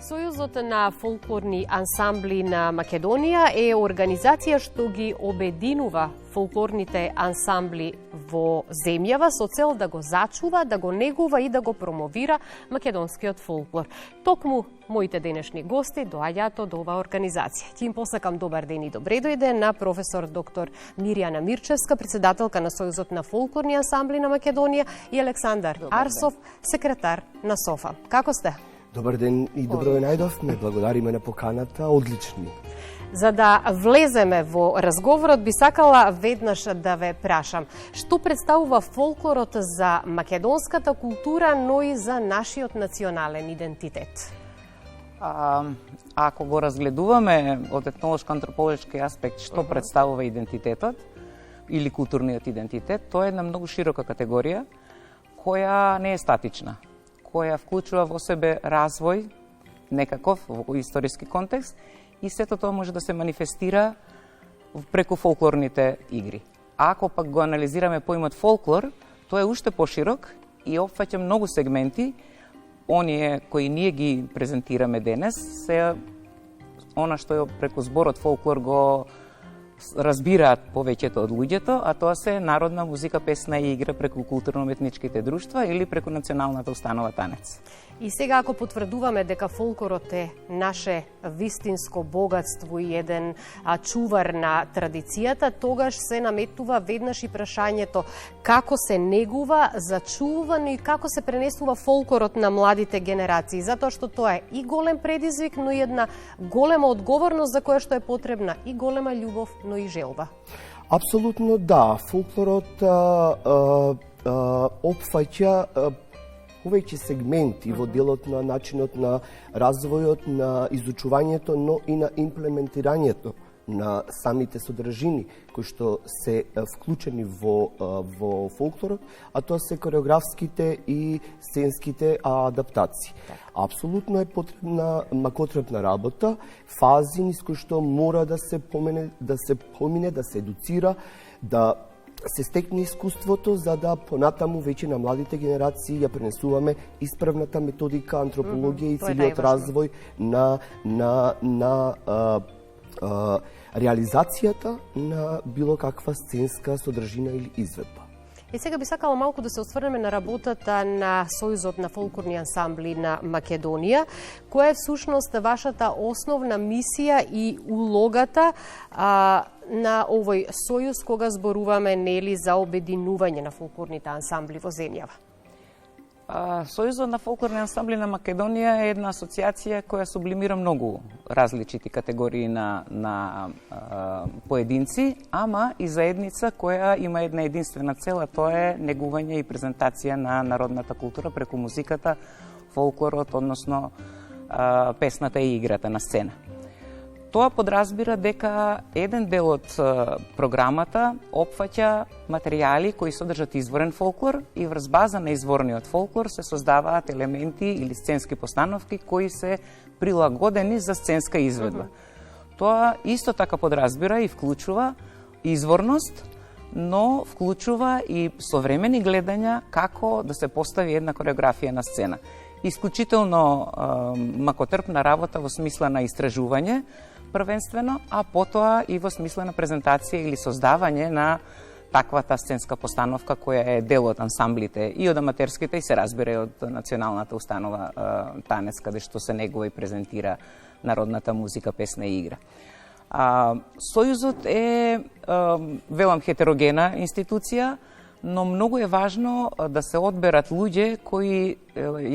Сојузот на фолклорни ансамбли на Македонија е организација што ги обединува фолклорните ансамбли во земјава со цел да го зачува, да го негува и да го промовира македонскиот фолклор. Токму моите денешни гости доаѓаат од оваа организација. Ќе им посакам добар ден и добре дојде на професор доктор Мирјана Мирчевска, председателка на Сојузот на фолклорни ансамбли на Македонија, и Александар Арсов, секретар на СОФА. Како сте? Добар ден и добро ве најдовме. Благодариме на поканата, одлични. За да влеземе во разговорот, би сакала веднаш да ве прашам, што представува фолклорот за македонската култура, но и за нашиот национален идентитет? Ако го разгледуваме од етнолошко-антрополошки аспект, што представува идентитетот или културниот идентитет, тоа е една многу широка категорија која не е статична, која вклучува во себе развој некаков во историски контекст и сето тоа може да се манифестира преку фолклорните игри. Ако пак го анализираме поимот фолклор, тоа е уште поширок и опфаќа многу сегменти. Оние кои ние ги презентираме денес се она што преку зборот фолклор го разбираат повеќето од луѓето, а тоа се народна музика, песна и игра преку културно-уметничките друштва или преку националната установа танец. И сега ако потврдуваме дека фолклорот е наше вистинско богатство и еден чувар на традицијата, тогаш се наметнува веднаш и прашањето како се негува, зачува, но и како се пренесува фолклорот на младите генерации, затоа што тоа е и голем предизвик, но и една голема одговорност за која што е потребна и голема љубов, но и желба. Апсолутно да, фолклорот опфаќа повеќе сегменти во делот на начинот на развојот, на изучувањето, но и на имплементирањето на самите содржини кои што се вклучени во фолклорот, а тоа се кореографските и сценските адаптации. Апсолутно е потребна макотребна работа, фази низ кои што мора да се помине, да се едуцира, да се стекне искуството за да понатаму веќе на младите генерации ја пренесуваме исправната методика, антропологија и целиот развој на реализацијата на било каква сценска содржина или изведба. И сега би сакала малку да се осврнеме на работата на Сојузот на фолклорни ансамбли на Македонија. Која е всушност вашата основна мисија и улогата на овој сојуз кога зборуваме нели за обединување на фолклорните ансамбли во земјава? Сојузот на фолклорни ансамбли на Македонија е една асоциација која сублимира многу различити категории на поединци, ама и заедница која има една единствена цел, а тоа е негување и презентација на народната култура преку музиката, фолклорот, односно песната и играта на сцена. Тоа подразбира дека еден дел од програмата опфаќа материјали кои содржат изворен фолклор и врз база на изворниот фолклор се создаваат елементи или сценски постановки кои се прилагодени за сценска изведба. Тоа исто така подразбира и вклучува изворност, но вклучува и современи гледања како да се постави една кореографија на сцена. Исклучително макотрпна работа во смисла на истражување, првенствено, а потоа и во смисла на презентација или создавање на таквата сценска постановка која е дел од ансамблите и од аматерските и се разбира и од националната установа танец, каде што се негува и презентира народната музика, песна и игра. Сојузот е, велам, хетерогена институција, но многу е важно да се одберат луѓе кои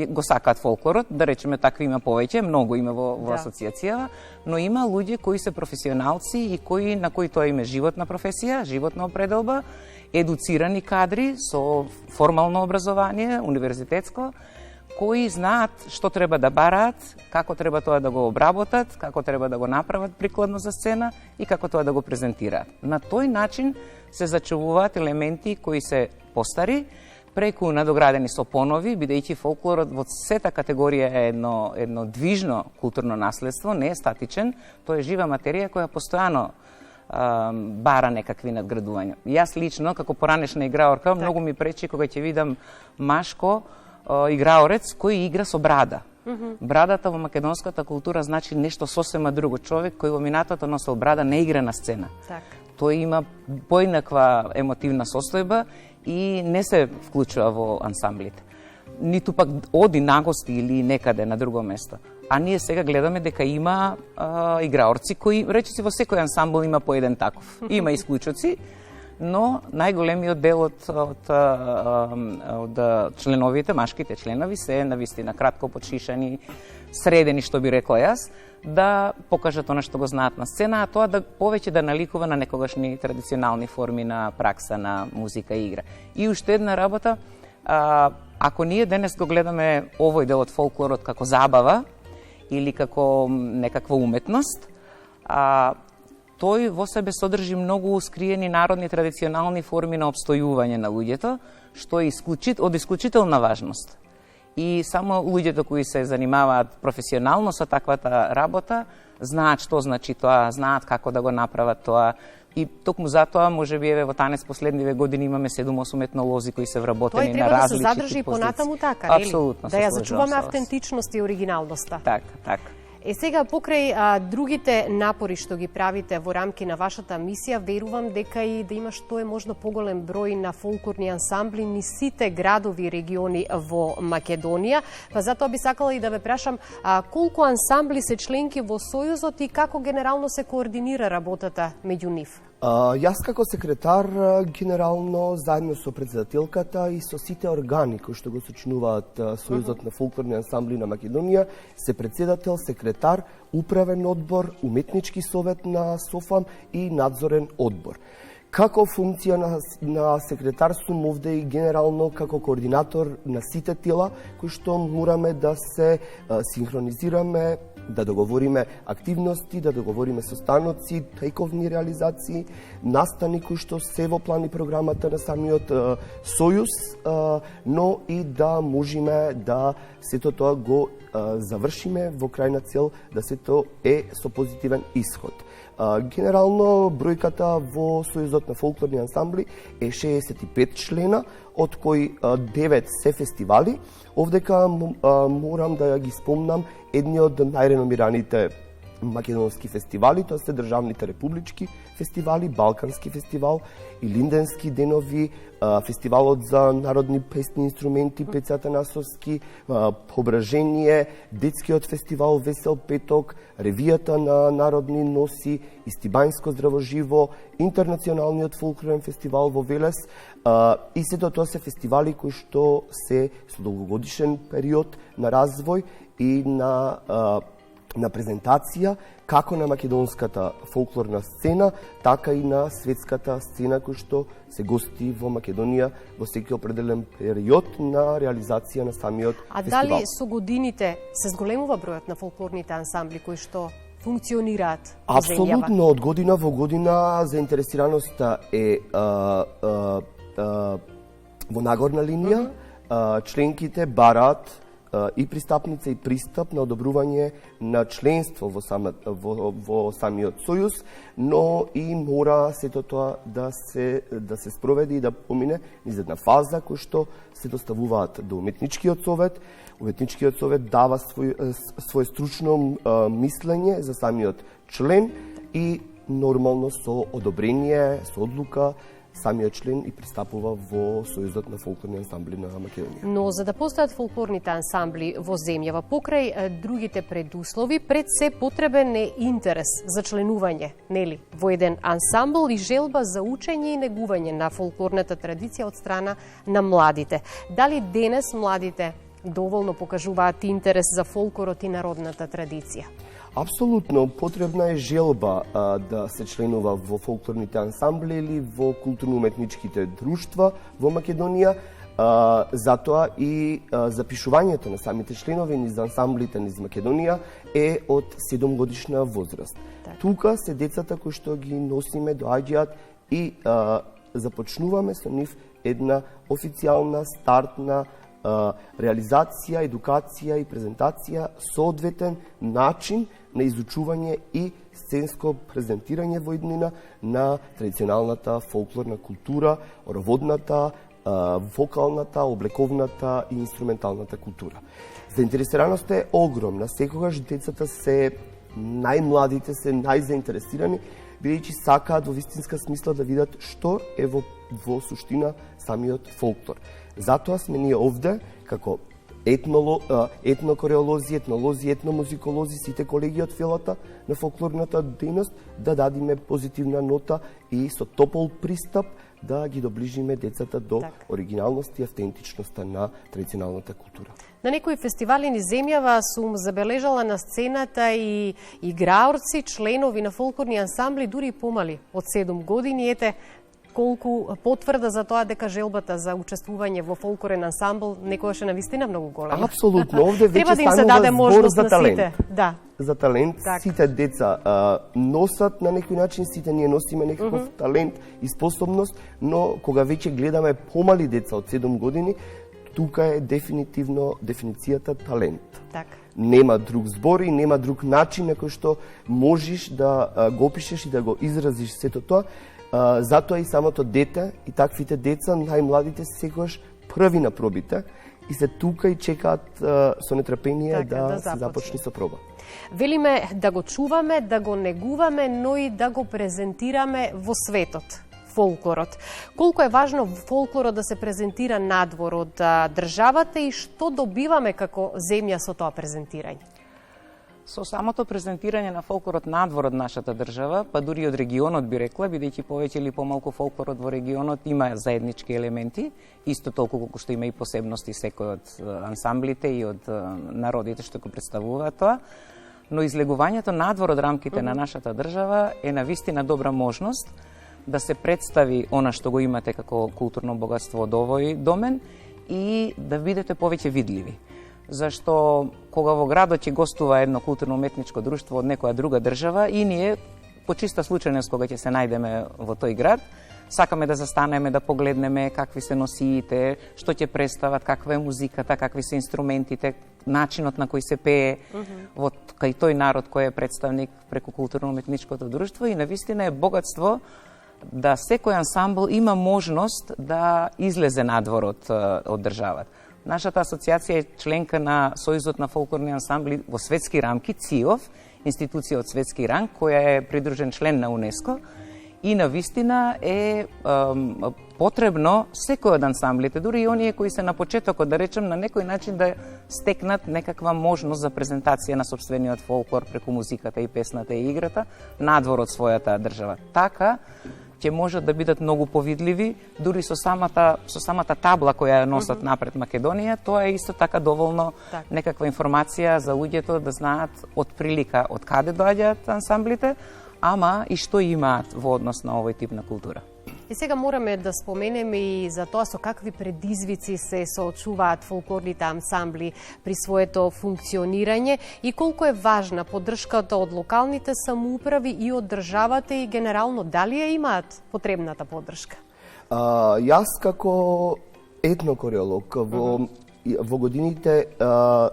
го сакаат фолклорот, да речеме такви има повеќе, многу има во асоциацијава, но има луѓе кои се професионалци и на кои тоа име животна професија, животна определба, едуцирани кадри со формално образование, универзитетско, кои знаат што треба да бараат, како треба тоа да го обработат, како треба да го направат прикладно за сцена и како тоа да го презентираат. На тој начин се зачувуваат елементи кои се постари, преку надоградени со понови, бидејќи фолклорот во сета категорија е едно движно културно наследство, не е статичен, тоа е жива материја која постојано бара некакви надградувања. Јас лично, како поранешна играорка, многу ми пречи кога ќе видам машко играорец кој игра со брада. Брадата во македонската култура значи нешто сосема друго. Човек кој во минатото носел брада не игра на сцена. Тој има поинаква емотивна состојба и не се вклучува во ансамблите. Ниту пак оди на гости или некаде на друго место. А ние сега гледаме дека има играорци кои, речиси во секој ансамбл има по еден таков. Има исклучоци, но најголемиот дел од членовите, машките членови се навистина кратко подшишани, средени, што би рекла јас, да покажат она што го знаат на сцена, а тоа да повеќе да наликува на некогашни традиционални форми на пракса на музика и игра. И уште една работа, ако ние денес го гледаме овој дел од фолклорот како забава или како некаква уметност, тој во себе содржи многу скриени народни традиционални форми на обстојување на луѓето, што е од исклучителна важност. И само луѓето кои се занимаваат професионално со таквата работа, знаат што значи тоа, знаат како да го направат тоа. И токму затоа, можеби еве во Танец последниве години имаме 7-8 етнолози кои се вработени на различити позиции. Тоа треба да се задржи понатаму така, нели? Апсолутно. Да ја зачуваме автентичност и оригиналноста. Така. Сега, покрај другите напори што ги правите во рамки на вашата мисија, верувам дека и да има што е можно поголем број на фолклорни ансамбли низ сите градови и региони во Македонија. Па затоа би сакала и да ве прашам колку ансамбли се членки во Сојузот и како генерално се координира работата меѓу нив? Јас како секретар генерално заедно со председателката и со сите органи кои што го сочинуваат Сојузот на фолклорни ансамбли на Македонија, се председател, секретар, управен одбор, уметнички совет на СОФАМ и надзорен одбор. Како функција на секретар сум овде и генерално како координатор на сите тела кои што мораме да се синхронизираме, да договориме активности, да договориме состаноци, тековни реализации, настани кои што се во план и програмата на самиот Сојуз, но и да можеме да сето тоа го завршиме во крајна цел, да сето е со позитивен исход. Генерално, бројката во Сојузот на фолклорни ансамбли е 65 члена, од кои 9 се фестивали. Овдека морам да ги спомнам едни од најреномираните македонски фестивали, тоа се државните републички фестивали, Балкански фестивал и Линденски денови, фестивалот за народни песни инструменти Пеце Атанасовски, Пображение, детскиот фестивал Весел петок, ревијата на народни носи, Истибањско здравоживо, интернационалниот фолклорен фестивал во Велес, и сето тоа се фестивали кои што се со долгогодишен период на развој и на презентација како на македонската фолклорна сцена, така и на светската сцена кој што се гости во Македонија во секој определен период на реализација на самиот фестивал. А дали со годините се зголемува бројот на фолклорните ансамбли кои што функционираат во земјава? Апсолутно, од година во година заинтересираноста е во нагорна линија. Членките бараат и пристапница и пристап на одобрување на членство во самиот Сојуз, но и мора сето тоа да се спроведе и да помине низ една фаза кој што се доставуваат до уметничкиот совет. Уметничкиот совет дава своје стручно мислење за самиот член и нормално со одобрение, со одлука, самиот член и пристапува во Сојузот на фолклорни ансамбли на Македонија. Но за да постојат фолклорните ансамбли во земјава, покрај другите предуслови, пред се потребен е интерес за членување, нели, во еден ансамбл и желба за учење и негување на фолклорната традиција од страна на младите. Дали денес младите доволно покажуваат интерес за фолклорот и народната традиција? Апсолутно, потребна е желба да се членува во фолклорните ансамбли или во културно-уметничките друштва во Македонија. Затоа и запишувањето на самите членови низ ансамблите низ Македонија е од 7 годишна возраст. Тука се децата кои што ги носиме, доаѓаат и започнуваме со нив една официјална стартна реализација, едукација и презентација, соодветен начин на изучување и сценско презентирање во иднина на традиционалната фолклорна култура, ороводната, вокалната, облековната и инструменталната култура. Заинтересираноста е огромна. Секогаш децата се најмладите, се најзаинтересирани, бидејќи сакаат во вистинска смисла да видат што е во суштина самиот фолклор. Затоа сме ние овде, како етнокореолози, етнолози, етномузиколози, сите колеги од филата на фолклорната дејност, да дадиме позитивна нота и со топол пристап да ги доближиме децата до оригиналност и автентичноста на традиционалната култура. На некои фестивали низ земјава сум забележала на сцената и играорци, членови на фолклорни ансамбли, дури и помали од 7 години. Ете, колку потврда за тоа дека желбата за учествување во фолклорен ансамбл некогаш е навистина многу голема. Апсолутно, овде веќе да станува збор за талент. Да. За талент, сите деца носат на некој начин, сите ние носиме некаков талент и способност, но кога веќе гледаме помали деца од 7 години, тука е дефинитивно дефиницијата талент. Нема друг збор и нема друг начин на кој што можеш да го опишеш и да го изразиш сето тоа. Затоа и самото дете и таквите деца, најмладите, секогаш први на пробите и се тука и чекаат со нетрпение да се започне со проба. Велиме да го чуваме, да го негуваме, но и да го презентираме во светот. Фолклорот. Колку е важно фолклорот да се презентира надвор од државата и што добиваме како земја со тоа презентирање? Со самото презентирање на фолклорот надвор од нашата држава, па дури од регионот би рекла, бидејќи повеќе или помалку фолклорот во регионот има заеднички елементи, исто толку колку што има и посебности секој од ансамблите и од народите што го представуваат тоа, но излегувањето надвор од рамките на нашата држава е навистина добра можност да се представи она што го имате како културно богатство од овој домен и да бидете повеќе видливи. Зашто кога во градот ќе гостува едно културно-уметничко друштво од некоја друга држава и ние по чиста случајност кога ќе се најдеме во тој град, сакаме да застанеме, да погледнеме какви се носиите, што ќе представат, каква е музиката, какви се инструментите, начинот на кој се пее во кај тој народ кој е представник преку културно-уметничкото друштво и навистина е богатство да секој ансамбл има можност да излезе надвор од државата. Нашата асоциација е членка на Сојузот на фолклорни ансамбли во светски рамки, ЦИОВ, институција од светски ранг, која е придружен член на УНЕСКО и навистина е потребно секој од ансамблите, дури и оние кои се на почетокот, да речем, на некој начин да стекнат некаква можност за презентација на сопствениот фолклор преку музиката и песната и играта надвор од својата држава. Така ќе можат да бидат многу повидливи, дури со самата табла која носат напред Македонија, тоа е исто така доволно некаква информација за луѓето да знаат од прилика од каде доаѓаат ансамблите, ама и што имаат во однос на овој тип на култура. И сега мораме да споменеме и за тоа со какви предизвици се соочуваат фолклорните ансамбли при своето функционирање и колку е важна поддршката од локалните самоуправи и од државата и генерално дали ја имаат потребната поддршка? Јас како етнокореолог во годините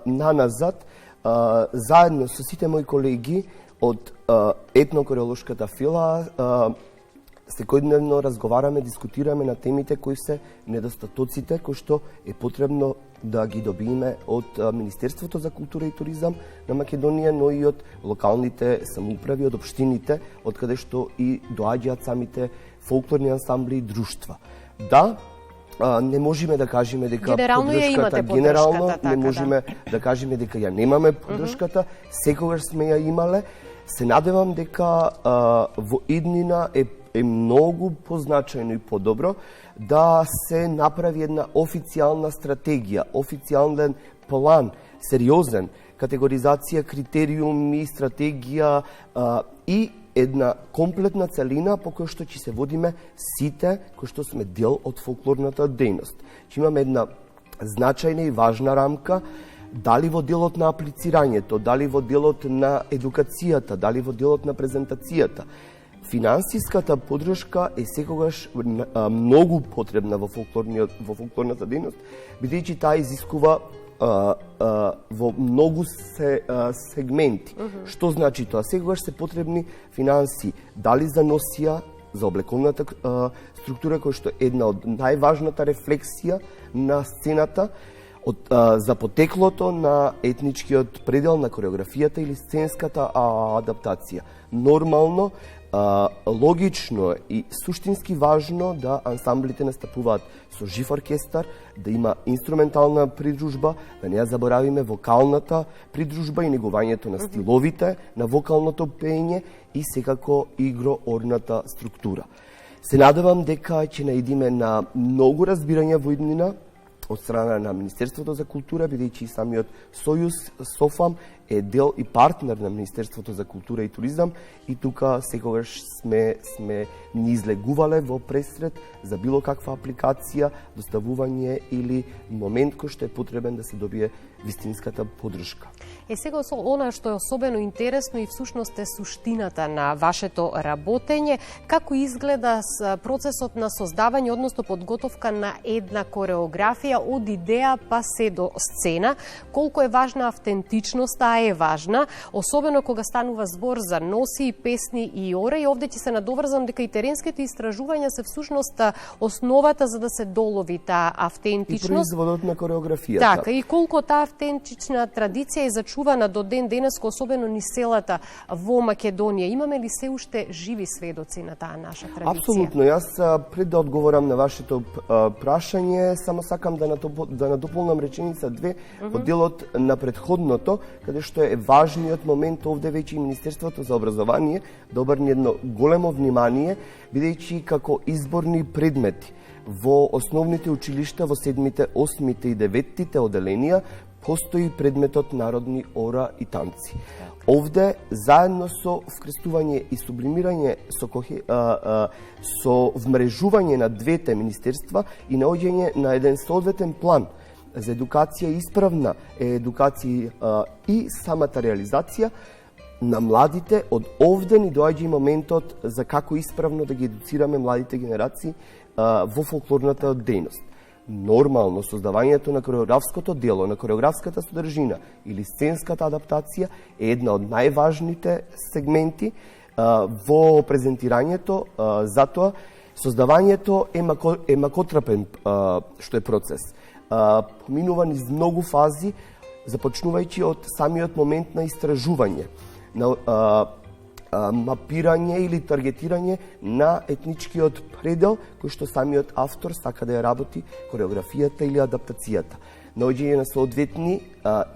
наназад, заедно со сите мои колеги од етнокореолошката фила, секојдневно разговараме, дискутираме на темите кои се недостатоците кои што е потребно да ги добиеме од Министерството за култура и туризам на Македонија, но и од локалните самоуправи, од општините, од каде што и доаѓаат самите фолклорни ансамбли и друштва. Да, не можеме да кажеме дека поддршката генерално, не можеме да кажеме дека ја немаме поддршката, секогаш сме ја имале. Се надевам дека во иднина е многу позначајно и подобро да се направи една официјална стратегија, официјален план, сериозен, категоризација, критериуми, стратегија и една комплетна целина по која што ќе се водиме сите кои што сме дел од фолклорната дејност. Ќе имаме една значајна и важна рамка, дали во делот на аплицирањето, дали во делот на едукацијата, дали во делот на презентацијата. Финансиската поддршка е секогаш многу потребна во фолклорната дејност, бидејќи таа изискува во многу сегменти. Што значи тоа? Секогаш се потребни финанси, дали за носија, за облековната структура, која што е една од најважната рефлексија на сцената, за потеклото на етничкиот предел на кореографијата или сценската адаптација. Нормално, логично и суштински важно да ансамблите настапуваат со жив оркестар, да има инструментална придружба, да не ја заборавиме вокалната придружба и негувањето на стиловите, на вокалното пеење и секако игроорната структура. Се надевам дека ќе наидиме на многу разбирање во иднина од страна на Министерството за култура, бидејќи самиот Сојуз СОФАМ е дел и партнер на Министерството за култура и туризам и тука секогаш сме ни излегувале во пресред за било каква апликација, доставување или момент кој што е потребен да се добие вистинската поддршка. Сега со она што е особено интересно и всушност е суштината на вашето работење, како изгледа процесот на создавање, односно подготовка на една кореографија од идеја па се до сцена, колку е важна автентичноста, е важна, особено кога станува збор за носи, песни и оре, и овде ќе се надоврзам дека и теренските истражувања се всушност основата за да се долови таа автентичност. И производот на кореографијата. Така, и колку таа автентична традиција е зачувана до ден денеска, особено низ селата во Македонија. Имаме ли се уште живи сведоци на таа наша традиција? Апсолутно. Јас пред да одговорам на вашето прашање, само сакам да надополнам реченица две од делот на претходното, каде што е важниот момент овде веќе и Министерството за образование да обрне едно големо внимание, бидејќи како изборни предмети во основните училишта во 7-те, 8-те и 9-те оделенија постои предметот народни ора и танци. Овде, заедно со вкрестување и сублимирање со вмрежување на двете министерства и наоѓање на еден соодветен план за едукација, исправна едукација и самата реализација на младите, од овде ни доаѓа и моментот за како исправно да ги едуцираме младите генерации во фолклорната дејност. Нормално, создавањето на кореографското дело, на кореографската содржина или сценската адаптација е една од најважните сегменти во презентирањето, затоа создавањето е макотрапен што е процес. Поминува низ многу фази, започнувајќи од самиот момент на истражување, на мапирање или таргетирање на етничкиот предел кој што самиот автор сака да ја работи кореографијата или адаптацијата. Наоѓање на соодветни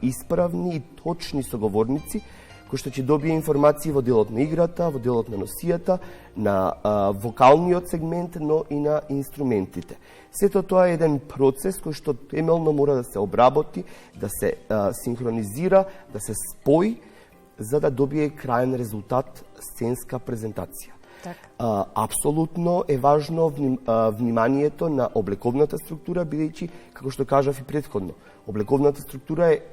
исправни и точни соговорници кој што ќе добие информации во делот на играта, во делот на носијата, на вокалниот сегмент, но и на инструментите. Сето тоа е еден процес кој што темелно мора да се обработи, да се синхронизира, да се спои, за да добие краен резултат сценска презентација. Апсолутно е важно вниманието на облековната структура, бидејќи, како што кажав и претходно, облековната структура е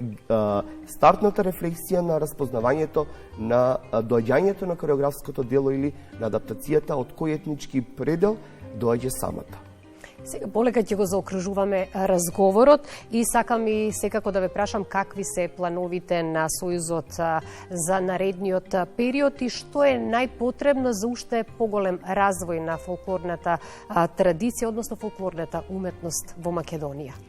стартната рефлексија на распознавањето на доаѓањето на кореографското дело или на адаптацијата од кој етнички предел доаѓа самата. Сега полека ќе го заокружуваме разговорот и сакам и секако да ве прашам какви се плановите на Сојузот за наредниот период и што е најпотребно за уште поголем развој на фолклорната традиција, односно фолклорната уметност во Македонија.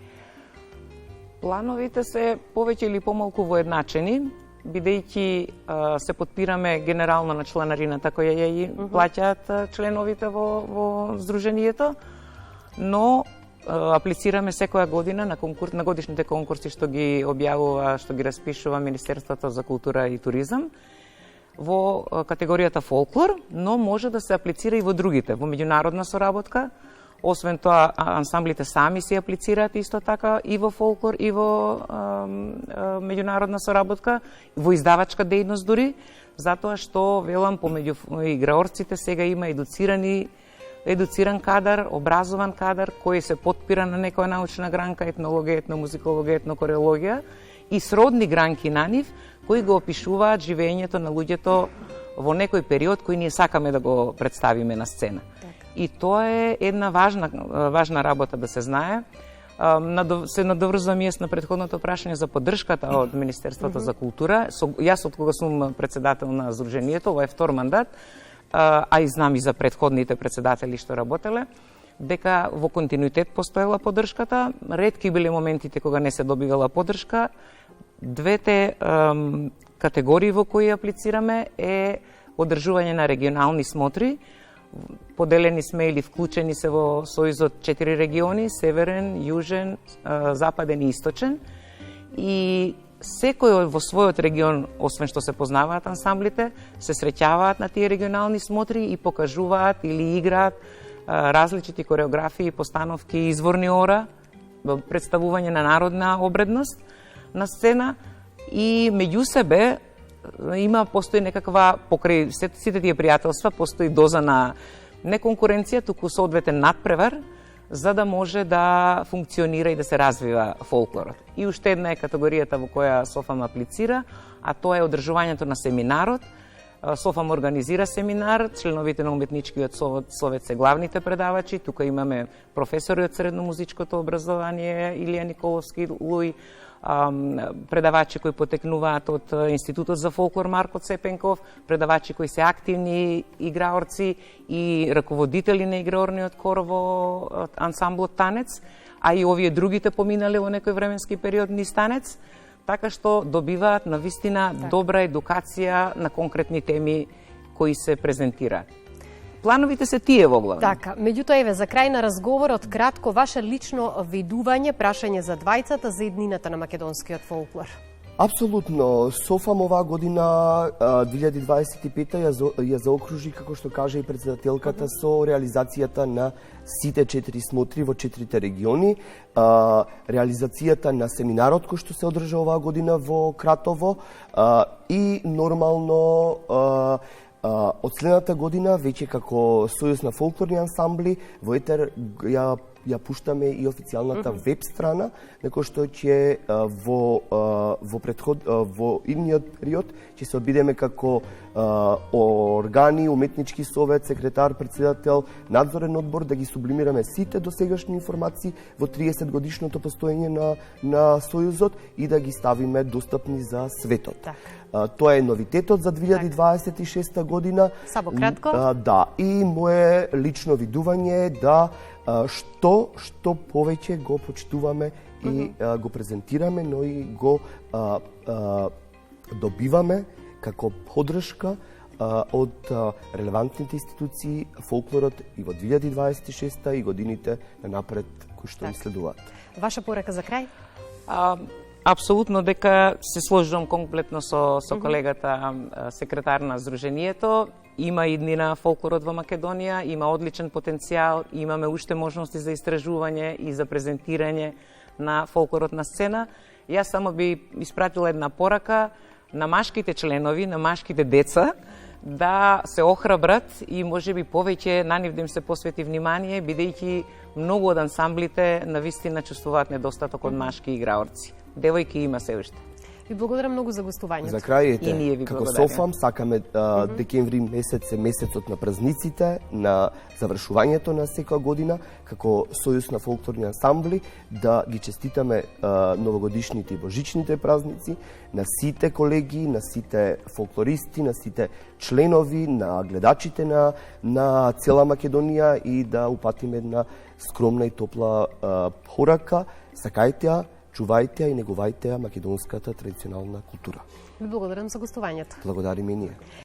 Плановите се повеќе или помалку воедначени, бидејќи се подпираме генерално на чланарината која ја плаќаат членовите во Сдруженијето, но аплицираме секоја година на годишните конкурси што ги објавува, што ги распишува Министерството за култура и туризам во категоријата фолклор, но може да се аплицира и во другите, во меѓународна соработка. Освен тоа, ансамблите сами се аплицираат исто така и во фолклор, и во меѓународна соработка, во издавачка дејност дури, затоа што, велам, помеѓу играорците сега има едуциран кадар, образован кадар, кој се подпира на некоја научна гранка, етнологија, етномузикологија, етнокореологија и сродни гранки на нив, кои го опишуваат живењето на луѓето во некој период кој ние сакаме да го представиме на сцена. И тоа е една важна работа да се знае. Се надоврзувам јас на претходното прашање за поддршката од Министерството за култура. Јас од кога сум председател на Сдруженијето, ова е втор мандат, а и знам и за претходните председатели што работеле. дека во континуитет постоела поддршката, ретки биле моментите кога не се добивала поддршка. Двете категории во кои аплицираме е одржување на регионални смотри. Поделени сме или вклучени се во Сојузот 4 региони: Северен, Јужен, Западен и Источен. И секој во својот регион, освен што се познаваат ансамблите, се среќаваат на тие регионални смотри и покажуваат или играат различити кореографии, постановки, изворни ора, представување на народна обредност на сцена и меѓу себе постои некаква, покрај сите тие пријателства, постои доза на не конкуренција, туку соодветен надпревар, за да може да функционира и да се развива фолклорот. И уште една е категоријата во која Софам аплицира, а тоа е одржувањето на семинарот. Софам организира семинар, членовите на уметничкиот совет се главните предавачи, тука имаме професори од средномузичкото образование Илија Николовски, Луј, предавачи кои потекнуваат од Институтот за фолклор Марко Цепенков, предавачи кои се активни играорци и раководители на играорниот кор во ансамблот Танец, а и овие другите поминале во некој временски период низ Танец, така што добиваат навистина добра едукација на конкретни теми кои се презентираат. Плановите се тие во главно. Така, меѓутоа еве за крај на разговорот кратко ваше лично видување, прашање за двајцата за иднината на македонскиот фолклор. Апсолутно, Софам оваа година 2025 ја заокружи, како што кажа и председателката, со реализацијата на сите 4 смотри во 4 региони, реализацијата на семинарот кој што се одржа оваа година во Кратово и нормално од следната година веќе како Сојуз на фолклорни ансамбли во етер ја пуштаме и официјалната веб страна, на кој што ќе во идниот период ќе се обидеме како органи, уметнички совет, секретар, председател, надзорен одбор да ги сублимираме сите досегашни информации во 30 годишното постоење на Сојузот и да ги ставиме достапни за светот. Тоа е новитетот за 2026 година. Само кратко. Да, и мое лично видување е да што повеќе го почитуваме и го презентираме, но и го добиваме како поддршка од релевантните институции фолклорот и во 2026 и годините напред кои што ни следуваат. Ваша порака за крај? Апсолутно дека се сложувам комплетно со колегата секретар на Сдруженијето. Има иднина фолклорот во Македонија, има одличен потенцијал, имаме уште можности за истражување и за презентирање на фолклорот на сцена. Јас само би испратила една порака на машките членови, на машките деца, да се охрабрат и можеби повеќе на нив да им се посвети внимание, бидејќи многу од ансамблите навистина чувствуваат недостаток од машки играорци. Девојки има се уште. Ви благодарам многу за гостувањето. За крај, како Софам, сакаме декември месец е месецот на празниците, на завршувањето на секоја година, како Сојуз на фолклорни ансамбли, да ги честитаме новогодишните и божичните празници на сите колеги, на сите фолклористи, на сите членови, на гледачите на цела Македонија и да упатиме една скромна и топла порака. Сакајте ја, чувајте и негувајте македонската традиционална култура. Ви благодарам за гостувањето. Благодариме и ние.